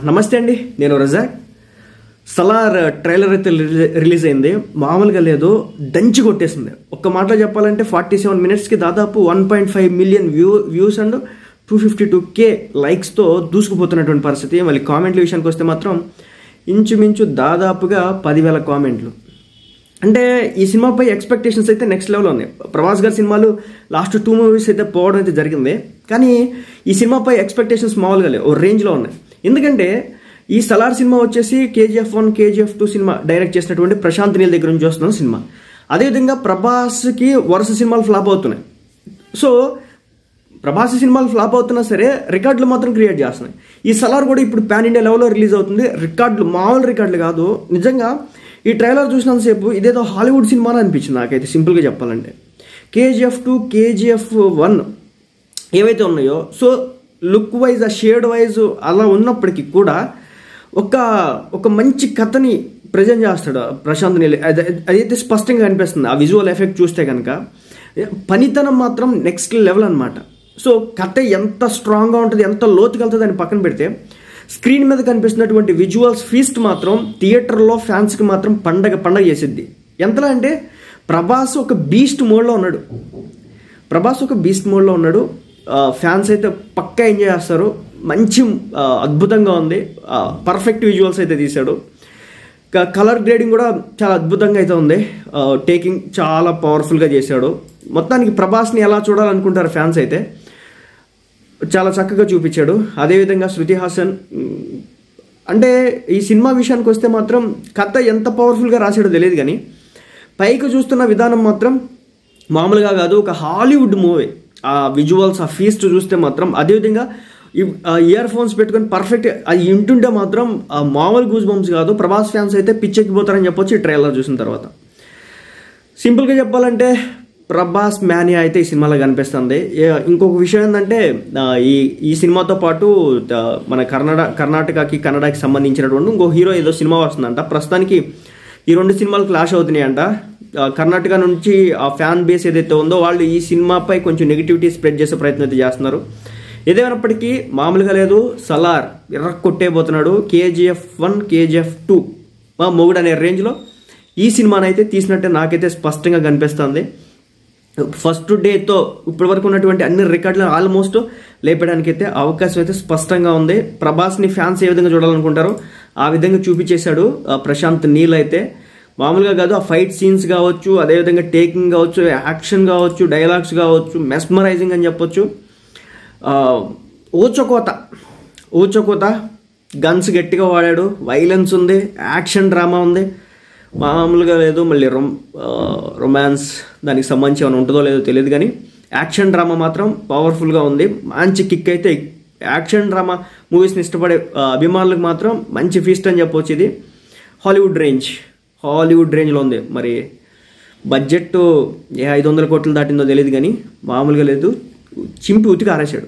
నమస్తే అండి, నేను రజాక్. సలార్ ట్రైలర్ అయితే రిలీజ్ అయింది. మామూలుగా లేదు, దంచి కొట్టేసింది. ఒక్క మాటలో చెప్పాలంటే 47 minutesకి దాదాపు 1.5 million వ్యూస్ అండ్ 252K లైక్స్తో దూసుకుపోతున్నటువంటి పరిస్థితి. మళ్ళీ కామెంట్ల విషయానికి వస్తే మాత్రం ఇంచుమించు దాదాపుగా 10,000 కామెంట్లు. అంటే ఈ సినిమాపై ఎక్స్పెక్టేషన్స్ అయితే నెక్స్ట్ లెవెల్లో ఉన్నాయి. ప్రభాస్ గారి సినిమాలు లాస్ట్ 2 movies అయితే పోవడం అయితే జరిగింది, కానీ ఈ సినిమాపై ఎక్స్పెక్టేషన్స్ మామూలుగా లేవు, ఓ రేంజ్లో ఉన్నాయి. ఎందుకంటే ఈ సలార్ సినిమా వచ్చేసి KGF1, KGF2 సినిమా డైరెక్ట్ చేసినటువంటి ప్రశాంత్ నీల్ దగ్గర నుంచి వస్తున్న సినిమా. అదేవిధంగా ప్రభాస్కి వరుస సినిమాలు ఫ్లాప్ అవుతున్నాయి. సో ప్రభాస్ సినిమాలు ఫ్లాప్ అవుతున్నా సరే రికార్డులు మాత్రం క్రియేట్ చేస్తున్నాయి. ఈ సలార్ కూడా ఇప్పుడు పాన్ ఇండియా లెవెల్లో రిలీజ్ అవుతుంది. రికార్డులు మామూలు రికార్డులు కాదు. నిజంగా ఈ ట్రైలర్ చూసినంతసేపు ఇదేదో హాలీవుడ్ సినిమా అని అనిపించింది నాకైతే, సింపుల్గా చెప్పాలంటే. KGF2, KGF1 ఏవైతే ఉన్నాయో, సో లుక్ వైజ్, ఆ షేడ్ వైజ్ అలా ఉన్నప్పటికీ కూడా ఒక మంచి కథని ప్రజెంట్ చేస్తాడు ప్రశాంత్ నీల్. అదైతే స్పష్టంగా అనిపిస్తుంది. ఆ విజువల్ ఎఫెక్ట్ చూస్తే కనుక పనితనం మాత్రం నెక్స్ట్ లెవెల్ అనమాట. సో కథ ఎంత స్ట్రాంగ్గా ఉంటుంది, ఎంత లోతుకి వెళ్తుంది అని పక్కన పెడితే, స్క్రీన్ మీద కనిపిస్తున్నటువంటి విజువల్స్ ఫీస్ట్ మాత్రం థియేటర్లో ఫ్యాన్స్కి మాత్రం పండగ చేసిద్ది. ఎంతలా అంటే ప్రభాస్ ఒక బీస్ట్ మోడ్లో ఉన్నాడు. ఫ్యాన్స్ అయితే పక్కా ఎంజాయ్ చేస్తారు. మంచి అద్భుతంగా ఉంది. పర్ఫెక్ట్ విజువల్స్ అయితే తీశాడు. కలర్ గ్రేడింగ్ కూడా చాలా అద్భుతంగా అయితే ఉంది. టేకింగ్ చాలా పవర్ఫుల్గా చేశాడు. మొత్తానికి ప్రభాస్ని ఎలా చూడాలనుకుంటారు ఫ్యాన్స్ అయితే చాలా చక్కగా చూపించాడు. అదేవిధంగా శృతి హాసన్, అంటే ఈ సినిమా విషయానికి వస్తే మాత్రం కథ ఎంత పవర్ఫుల్గా రాశాడో తెలియదు, కానీ పైకి చూస్తున్న విధానం మాత్రం మామూలుగా కాదు, ఒక హాలీవుడ్ మూవీ. ఆ విజువల్స్, ఆ ఫీస్ట్ చూస్తే మాత్రం, అదేవిధంగా ఇయర్ ఫోన్స్ పెట్టుకొని పర్ఫెక్ట్ అది వింటుంటే మాత్రం మామూలు గూస్ బంప్స్ కాదు. ప్రభాస్ ఫ్యాన్స్ అయితే పిచ్చెక్కిపోతారని చెప్పొచ్చు ఈ ట్రైలర్ చూసిన తర్వాత. సింపుల్గా చెప్పాలంటే ప్రభాస్ మ్యానియా అయితే ఈ సినిమాలో కనిపిస్తుంది. ఇంకొక విషయం ఏంటంటే ఈ సినిమాతో పాటు మన కర్ణాటకకి కన్నడకి సంబంధించినటువంటి ఇంకో హీరో ఏదో సినిమా వస్తుందంట. ప్రస్తుతానికి ఈ 2 సినిమాలు క్లాష్ అవుతున్నాయంట. కర్ణాటక నుంచి ఆ ఫ్యాన్ బేస్ ఏదైతే ఉందో వాళ్ళు ఈ సినిమాపై కొంచెం నెగిటివిటీ స్ప్రెడ్ చేసే ప్రయత్నం అయితే చేస్తున్నారు. ఏదేమైనప్పటికీ మామూలుగా లేదు, సలార్ కొట్టేపోతున్నాడు. KGF1, KGF2 మొగుడు అనే రేంజ్లో ఈ సినిమాని అయితే తీసినట్టే నాకైతే స్పష్టంగా కనిపిస్తుంది. ఫస్ట్ డేతో ఇప్పటి వరకు ఉన్నటువంటి అన్ని రికార్డులను ఆల్మోస్ట్ లేపడానికి అయితే అవకాశం అయితే స్పష్టంగా ఉంది. ప్రభాస్ని ఫ్యాన్స్ ఏ విధంగా చూడాలనుకుంటారో ఆ విధంగా చూపించేశాడు ప్రశాంత్ నీల్ అయితే. మామూలుగా కాదు, ఆ ఫైట్ సీన్స్ కావచ్చు, అదేవిధంగా టేకింగ్ కావచ్చు, యాక్షన్ కావచ్చు, డైలాగ్స్ కావచ్చు, మెస్మరైజింగ్ అని చెప్పొచ్చు. ఊచకోత గన్స్ గట్టిగా వాడాడు, వైలెన్స్ ఉంది, యాక్షన్ డ్రామా ఉంది, మామూలుగా లేదు. మళ్ళీ రొమాన్స్ దానికి సంబంధించి ఏమైనా ఉంటుందో లేదో తెలియదు, కానీ యాక్షన్ డ్రామా మాత్రం పవర్ఫుల్గా ఉంది. మంచి కిక్ అయితే. యాక్షన్ డ్రామా మూవీస్ని ఇష్టపడే అభిమానులకు మాత్రం మంచి ఫీస్ట్ అని చెప్పొచ్చు. ఇది హాలీవుడ్ రేంజ్లో ఉంది. మరి బడ్జెట్ 500 కోట్లు దాటిందో తెలియదు, కానీ మామూలుగా లేదు, చింపి ఉతికి ఆరేశాడు.